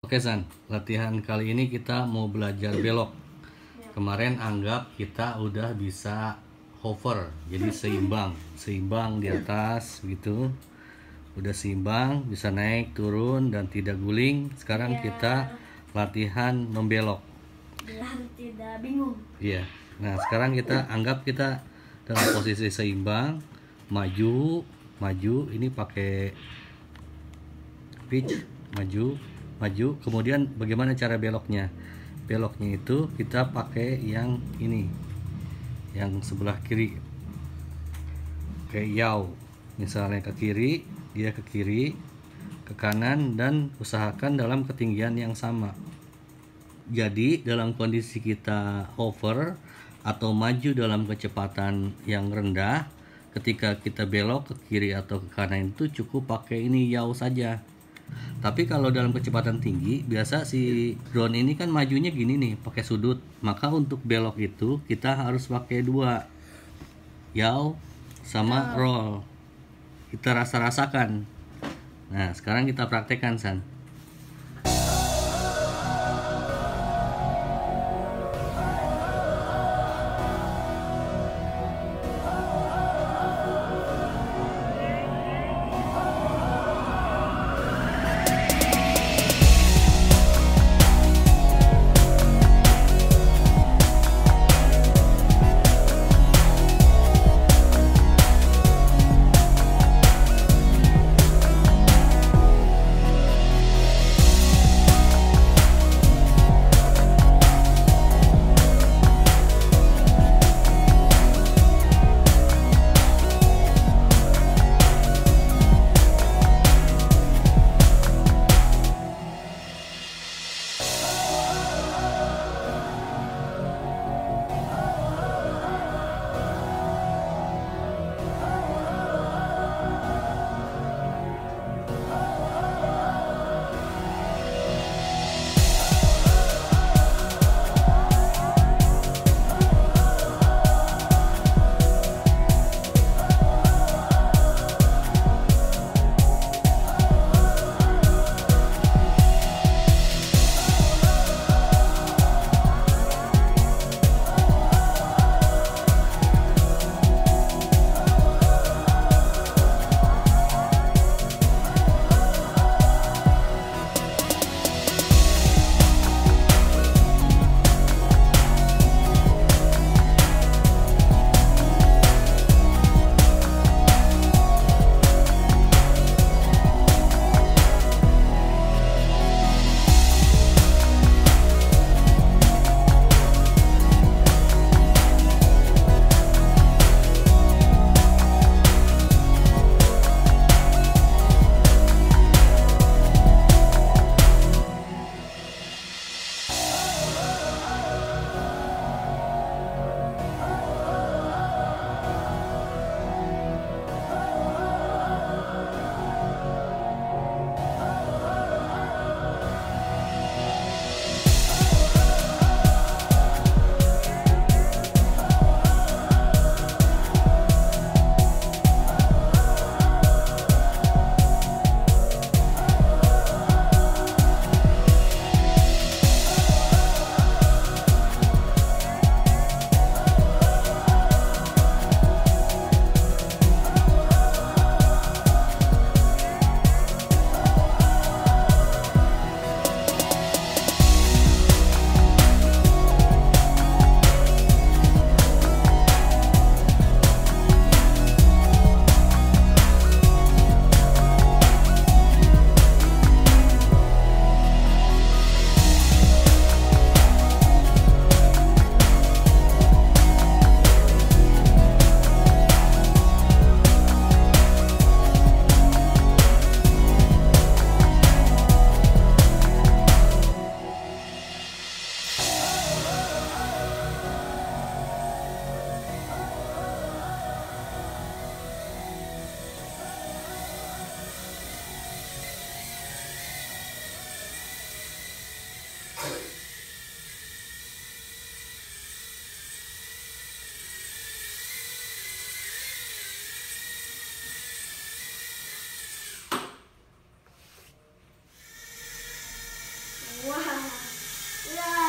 Oke San, latihan kali ini kita mau belajar belok. Kemarin anggap kita udah bisa hover, jadi seimbang di atas gitu. Udah seimbang, bisa naik, turun dan tidak guling. Sekarang kita latihan membelok. Biar tidak bingung. Iya. Nah, sekarang kita anggap kita dalam posisi seimbang, maju, ini pakai pitch, maju. Kemudian bagaimana cara beloknya? Beloknya itu kita pakai yang ini, yang sebelah kiri, kayak yaw. Misalnya ke kiri, dia ke kiri, ke kanan, dan usahakan dalam ketinggian yang sama. Jadi dalam kondisi kita hover atau maju dalam kecepatan yang rendah, ketika kita belok ke kiri atau ke kanan itu cukup pakai ini yaw saja. Tapi kalau dalam kecepatan tinggi, biasa si drone ini kan majunya gini nih, pakai sudut. Maka untuk belok itu kita harus pakai dua, yaw sama roll. Kita rasakan. Nah, sekarang kita praktekkan, San. Wah. Ya.